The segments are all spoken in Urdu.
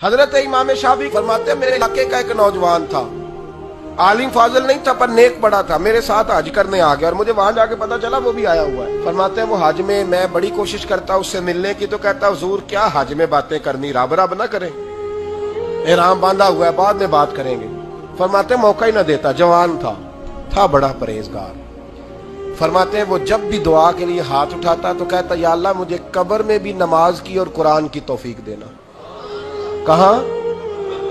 حضرت امام شافعی فرماتے ہیں میرے علاقے کا ایک نوجوان تھا، عالم فاضل نہیں تھا پر نیک بڑا تھا، میرے ساتھ حج کرنے آ گیا اور مجھے وہاں جا کے پتا چلا وہ بھی آیا ہوا ہے۔ فرماتے ہیں وہ حج میں بڑی کوشش کرتا اس سے ملنے کی، تو کہتا حضور کیا حج میں باتیں کرنی، رب رب نہ کریں، احرام باندھا ہوا ہے بعد میں بات کریں گے۔ فرماتے ہیں موقع ہی نہ دیتا، جوان تھا بڑا پرہیزگار۔ فرماتے ہیں وہ جب بھی دعا کے لیے ہاتھ اٹھاتا تو کہتا یا اللہ مجھے قبر میں بھی نماز کی اور قرآن کی توفیق دینا۔ کہاں؟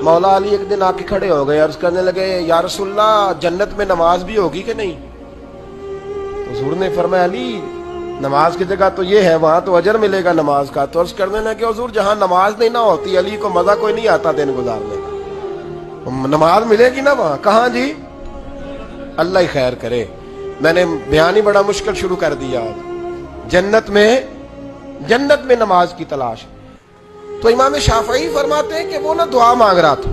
مولا علی ایک دن آ کے کھڑے ہو گئے، عرض کرنے لگے یا رسول اللہ جنت میں نماز بھی ہوگی کہ نہیں؟ حضور نے فرمایا علی نماز کی جگہ تو یہ ہے، وہاں تو اجر ملے گا نماز کا۔ تو عرض کرنے لگے حضور جہاں نماز نہیں نہ ہوتی علی کو مزہ کوئی نہیں آتا دن گزارنے کا، نماز ملے گی نا وہاں۔ کہاں جی؟ اللہ ہی خیر کرے، میں نے بیان ہی بڑا مشکل شروع کر دیا۔ جنت میں نماز کی تلاش۔ تو امام شافعی فرماتے ہیں کہ وہ نہ دعا مانگ رہا تھا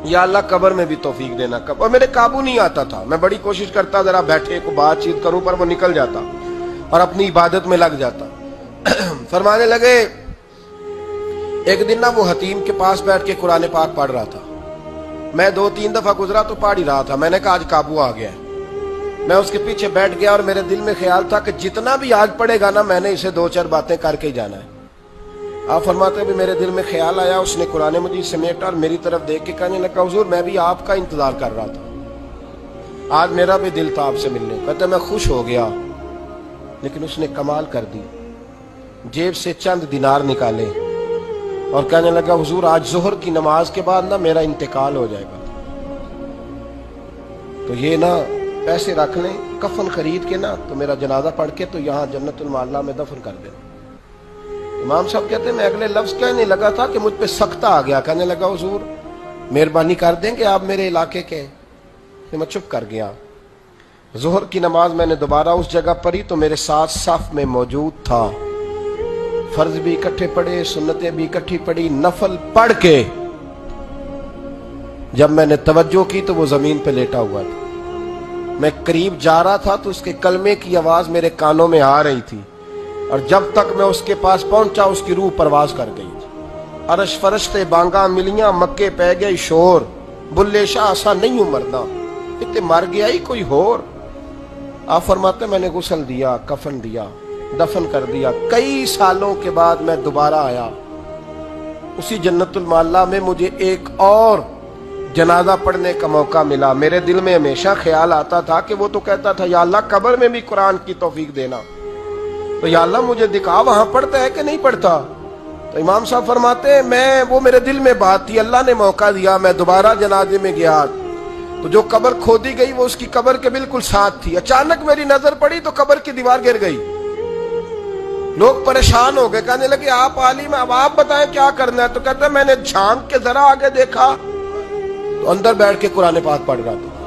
یا اللہ قبر میں بھی توفیق دینا، اور میرے قابو نہیں آتا تھا، میں بڑی کوشش کرتا ذرا بیٹھے کو بات چیت کروں پر وہ نکل جاتا اور اپنی عبادت میں لگ جاتا۔ فرمانے لگے ایک دن نہ وہ حتیم کے پاس بیٹھ کے قرآن پاک پڑھ رہا تھا، میں 2-3 دفعہ گزرا تو پڑھ ہی رہا تھا، میں نے کہا آج قابو آ گیا ہے۔ میں اس کے پیچھے بیٹھ گیا اور میرے دل میں خیال تھا کہ جتنا بھی آج پڑھے گا نا میں نے اسے 2-4 باتیں کر کے ہی جانا ہے۔ آپ فرماتے ہیں میرے دل میں خیال آیا، اس نے قرآن مجید سمیٹا اور میری طرف دیکھ کے کہنے لگا حضور میں بھی آپ کا انتظار کر رہا تھا، آج میرا بھی دل تھا آپ سے ملنے۔ کہتے میں خوش ہو گیا، لیکن اس نے کمال کر دی، جیب سے چند دینار نکالے اور کہنے لگا حضور آج ظہر کی نماز کے بعد نا میرا انتقال ہو جائے گا، تو یہ نا پیسے رکھ لیں، کفن خرید کے نا تو میرا جنازہ پڑھ کے تو یہاں جنت المعلا میں دفن کر دینا۔ امام صاحب کہتے ہیں میں اگلے لفظ کہنے لگا تھا کہ مجھ پہ سختہ آ گیا، کہنے لگا حضور مہربانی کر دیں کہ آپ میرے علاقے کے، میں چپ کر گیا۔ ظہر کی نماز میں نے دوبارہ اس جگہ پڑھی تو میرے ساتھ صف میں موجود تھا، فرض بھی اکٹھے پڑھے، سنتیں بھی اکٹھی پڑھی، نفل پڑھ کے جب میں نے توجہ کی تو وہ زمین پہ لیٹا ہوا تھا، میں قریب جا رہا تھا تو اس کے کلمے کی آواز میرے کانوں میں آ رہی تھی، اور جب تک میں اس کے پاس پہنچا اس کی روح پرواز کر گئی تھی۔ عرش فرشتے بانگاں ملیاں، مکے پہ گئی شور، بلے شاہ ایسا نہیں ہوں مرنا، اتنے مر گیا ہی کوئی ہور۔ آپ فرماتے میں نے غسل دیا، کفن دیا، دفن کر دیا۔ کئی سالوں کے بعد میں دوبارہ آیا، اسی جنت المعلا میں مجھے ایک اور جنازہ پڑھنے کا موقع ملا۔ میرے دل میں ہمیشہ خیال آتا تھا کہ وہ تو کہتا تھا یا اللہ قبر میں بھی قرآن کی توفیق دینا، تو یا اللہ مجھے دکھا وہاں پڑھتا ہے کہ نہیں پڑھتا۔ تو امام صاحب فرماتے ہیں وہ میرے دل میں بات تھی، اللہ نے موقع دیا، میں دوبارہ جنازے میں گیا تو جو قبر کھودی گئی وہ اس کی قبر کے بالکل ساتھ تھی۔ اچانک میری نظر پڑی تو قبر کی دیوار گر گئی، لوگ پریشان ہو گئے، کہنے لگے آپ عالم اب آپ بتائیں کیا کرنا ہے؟ تو کہتا ہے میں نے جھانک کے ذرا آگے دیکھا تو اندر بیٹھ کے قرآن پاک پڑھ رہا تھا،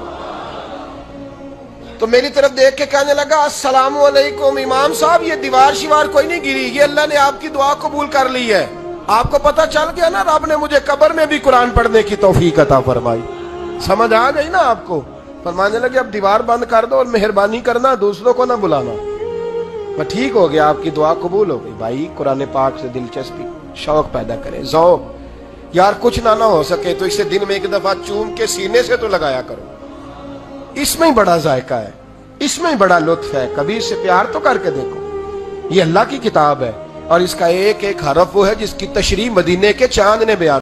تو میری طرف دیکھ کے کہنے لگا السلام علیکم امام صاحب یہ دیوار شیوار کوئی نہیں گری، یہ اللہ نے آپ کی دعا قبول کر لی ہے، آپ کو پتہ چل گیا نا رب نے مجھے قبر میں بھی قرآن پڑھنے کی توفیق عطا فرمائی۔ سمجھ آ گئی نا آپ کو؟ فرمانے لگے اب دیوار بند کر دو اور مہربانی کرنا دوسروں کو نہ بلانا۔ میں ٹھیک ہو گیا، آپ کی دعا قبول ہو گئی۔ بھائی قرآن پاک سے دلچسپی شوق پیدا کرے، ذوق، یار کچھ نہ ہو سکے تو اسے دن میں ایک دفعہ چوم کے سینے سے تو لگایا کرو، اس میں ہی بڑا ذائقہ ہے، اس میں ہی بڑا لطف ہے، کبھی اس سے پیار تو کر کے دیکھو۔ یہ اللہ کی کتاب ہے اور اس کا ایک ایک حرف وہ ہے جس کی تشریح مدینے کے چاند نے بیان